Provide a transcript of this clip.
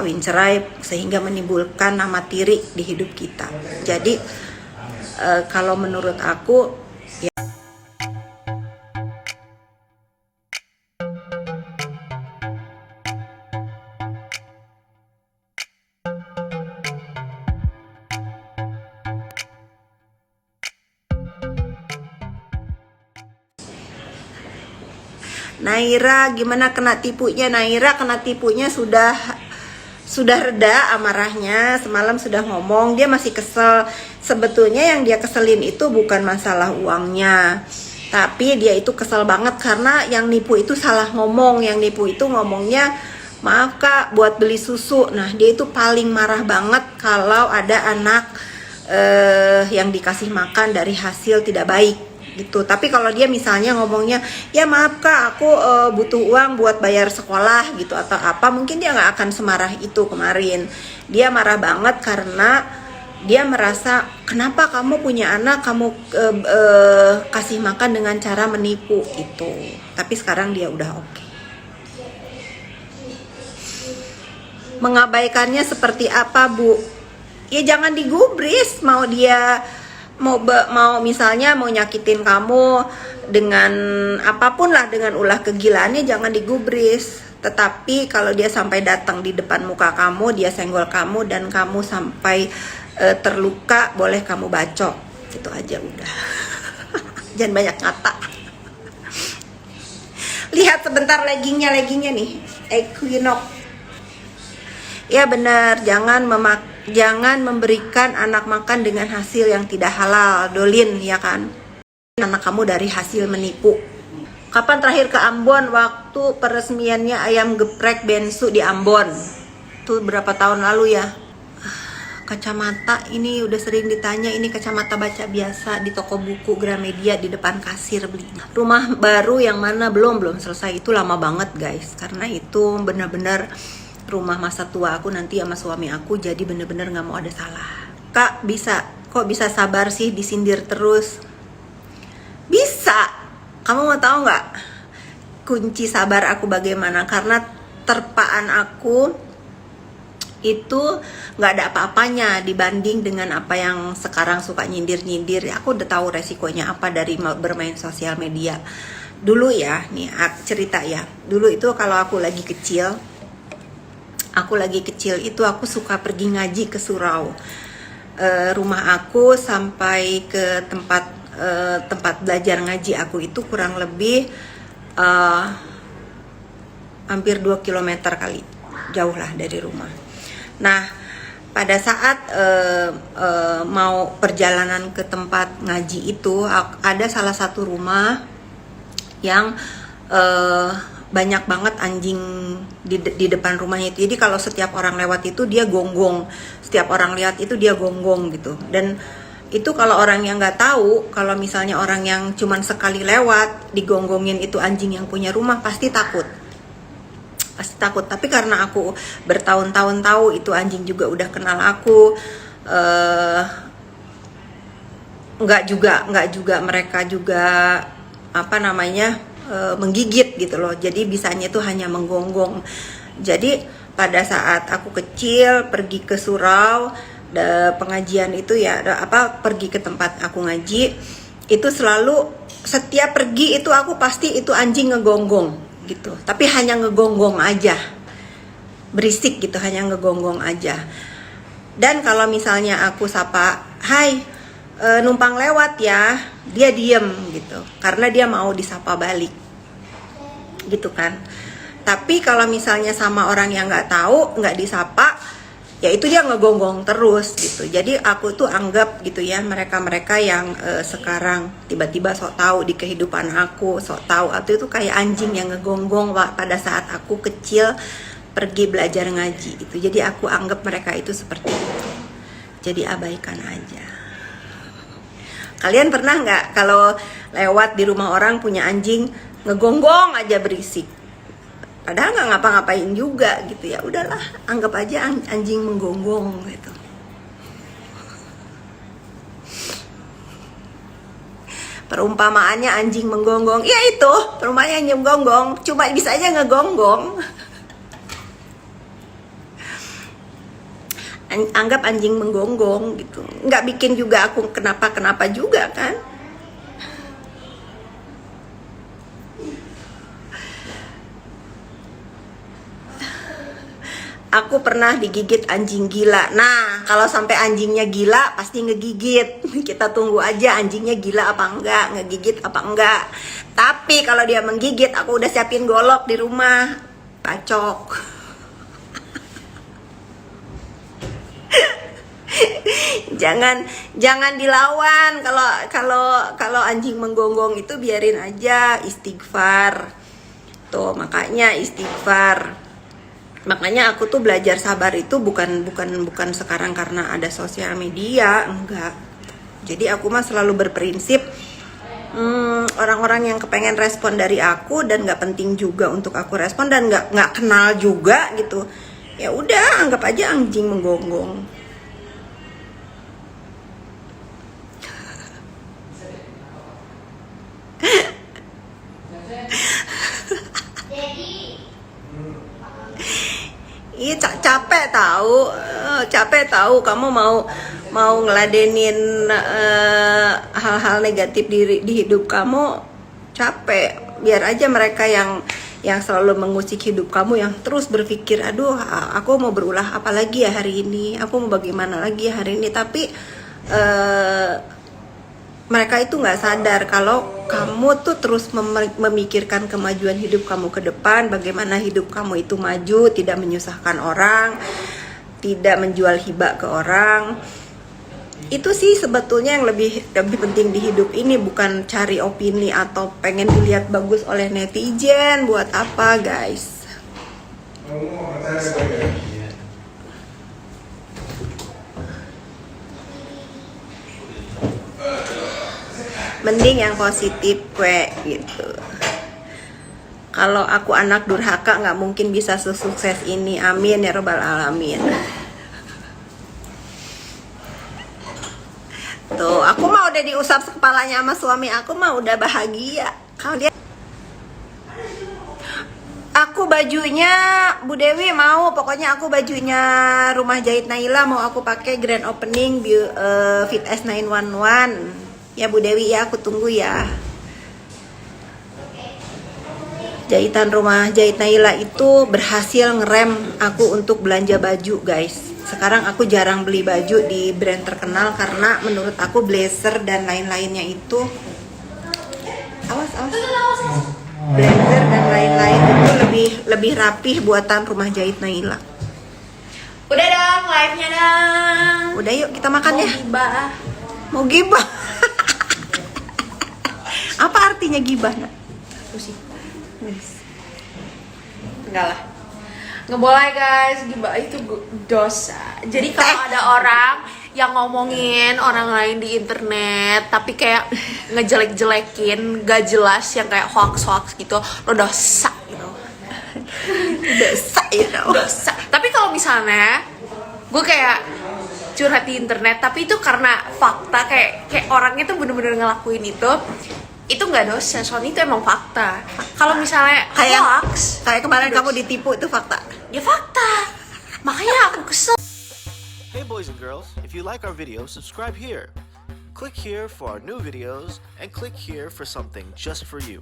kawin cerai sehingga menimbulkan nama tiri di hidup kita. Jadi kalau menurut aku ya, Naira gimana kena tipunya? Naira kena tipunya sudah reda amarahnya, semalam sudah ngomong, dia masih kesel. Sebetulnya yang dia keselin itu bukan masalah uangnya, tapi dia itu kesel banget karena yang nipu itu salah ngomong. Yang nipu itu ngomongnya, maaf kak buat beli susu. Nah dia itu paling marah banget kalau ada anak yang dikasih makan dari hasil tidak baik gitu. Tapi kalau dia misalnya ngomongnya, ya maaf kak aku butuh uang buat bayar sekolah gitu atau apa, mungkin dia nggak akan semarah itu kemarin. Dia marah banget karena dia merasa kenapa kamu punya anak kamu kasih makan dengan cara menipu itu. Tapi sekarang dia udah oke. Mengabaikannya seperti apa bu? Ya jangan digubris. Mau dia mau misalnya mau nyakitin kamu dengan apapun lah, dengan ulah kegilaannya, jangan digubris. Tetapi kalau dia sampai datang di depan muka kamu, dia senggol kamu dan kamu sampai terluka, boleh kamu bacok. Itu aja udah. Jangan banyak kata. Lihat sebentar leggingnya nih, Equinox. Ya benar, jangan memberikan anak makan dengan hasil yang tidak halal, Dolin, ya kan? Anak kamu dari hasil menipu. Kapan terakhir ke Ambon? Waktu peresmiannya ayam geprek Bensu di Ambon. Itu berapa tahun lalu ya? Kacamata ini udah sering ditanya, ini kacamata baca biasa di toko buku Gramedia di depan kasir beli. Rumah baru yang mana belum selesai, itu lama banget guys. Karena itu benar-benar rumah masa tua aku nanti sama suami aku, jadi bener-bener gak mau ada salah. Kak kok bisa sabar sih disindir terus? Bisa. Kamu mau tahu nggak kunci sabar aku bagaimana? Karena terpaan aku itu nggak ada apa-apanya dibanding dengan apa yang sekarang suka nyindir-nyindir. Aku udah tahu resikonya apa dari bermain sosial media. Dulu ya, nih cerita ya. Dulu itu kalau aku lagi kecil itu aku suka pergi ngaji ke surau. Rumah aku sampai ke tempat belajar ngaji aku itu kurang lebih hampir 2 km kali, jauh lah dari rumah. Nah pada saat mau perjalanan ke tempat ngaji itu, ada salah satu rumah yang banyak banget anjing di depan rumahnya itu. Jadi kalau setiap orang lewat itu dia gonggong, setiap orang lihat itu dia gonggong gitu. Dan itu kalau orang yang nggak tahu, kalau misalnya orang yang cuman sekali lewat digonggongin itu anjing yang punya rumah, pasti takut. Tapi karena aku bertahun-tahun tahu itu anjing juga udah kenal aku, nggak juga mereka juga menggigit gitu loh. Jadi bisanya tuh hanya menggonggong. Jadi pada saat aku kecil pergi ke surau pengajian itu ya, pergi ke tempat aku ngaji, itu selalu setiap pergi itu aku pasti itu anjing ngegonggong gitu. Tapi hanya ngegonggong aja, berisik gitu, hanya ngegonggong aja. Dan kalau misalnya aku sapa, hai numpang lewat ya, dia diem gitu, karena dia mau disapa balik gitu kan. Tapi kalau misalnya sama orang yang nggak tahu, nggak disapa, ya itu dia ngegonggong terus gitu. Jadi aku tuh anggap gitu ya, mereka yang sekarang tiba-tiba sok tahu di kehidupan aku, sok tahu atau itu kayak anjing yang ngegonggong pada saat aku kecil pergi belajar ngaji itu. Jadi aku anggap mereka itu seperti itu. Jadi abaikan aja. Kalian pernah nggak kalau lewat di rumah orang punya anjing ngegonggong aja berisik? Padahal nggak ngapa-ngapain juga gitu ya. Udahlah, anggap aja anjing menggonggong gitu. Perumpamaannya anjing menggonggong, ya itu perumpamaannya anjing menggonggong, cuma bisa aja ngegonggong. anggap anjing menggonggong gitu, nggak bikin juga aku kenapa-kenapa juga kan. Aku pernah digigit anjing gila. Nah, kalau sampai anjingnya gila pasti ngegigit. Kita tunggu aja anjingnya gila apa enggak, ngegigit apa enggak. Tapi kalau dia menggigit, aku udah siapin golok di rumah. Bacok. jangan dilawan. Kalau anjing menggonggong itu biarin aja, istighfar. Tuh, makanya istighfar. Makanya aku tuh belajar sabar itu bukan sekarang karena ada sosial media, enggak. Jadi aku mah selalu berprinsip orang-orang yang kepengen respon dari aku dan nggak penting juga untuk aku respon dan nggak kenal juga gitu. Ya udah, anggap aja anjing menggonggong. Iya, capek tahu kamu mau ngeladenin hal-hal negatif di hidup kamu, capek. Biar aja mereka yang selalu mengusik hidup kamu, yang terus berpikir, aduh aku mau berulah apa lagi ya hari ini, aku mau bagaimana lagi ya hari ini. Tapi mereka itu nggak sadar kalau kamu tuh terus memikirkan kemajuan hidup kamu ke depan, bagaimana hidup kamu itu maju, tidak menyusahkan orang, tidak menjual hibah ke orang. Itu sih sebetulnya yang lebih penting di hidup ini, bukan cari opini atau pengen dilihat bagus oleh netizen. Buat apa, guys? Mending yang positif kue gitu. Kalau aku anak durhaka nggak mungkin bisa sesukses ini, amin ya robbal alamin. Tuh, aku mah udah diusap kepalanya sama suami aku mah udah bahagia. Kalau dia, aku bajunya Bu Dewi mau, pokoknya aku bajunya Rumah Jahit Naila mau aku pakai grand opening Fit S911. Ya Bu Dewi ya, aku tunggu ya. Jahitan Rumah Jahit Naila itu berhasil ngerem aku untuk belanja baju, guys. Sekarang aku jarang beli baju di brand terkenal karena menurut aku blazer dan lain-lainnya itu blazer dan lain-lain itu lebih rapih buatan Rumah Jahit Naila. Udah dong, live-nya dong. Udah yuk kita makan ya. Mau gibah. Apa artinya gibah, Nak? Pusing. Enggak lah. Nggak boleh guys, gibah itu dosa. Jadi kalau ada orang yang ngomongin orang lain di internet tapi kayak ngejelek-jelekin, gak jelas, yang kayak hoax gitu, lo dosa gitu. Dosa ya, dosa. Tapi kalau misalnya gue kayak curhat di internet tapi itu karena fakta, kayak orangnya tuh bener-bener ngelakuin itu nggak dosa, soalnya itu emang fakta. Kalau misalnya hoax, kayak kemarin kamu ditipu, itu fakta. Ya fakta. Makanya aku kesel. Hey boys and girls, if you like our video, subscribe here. Click here for our new videos and click here for something just for you.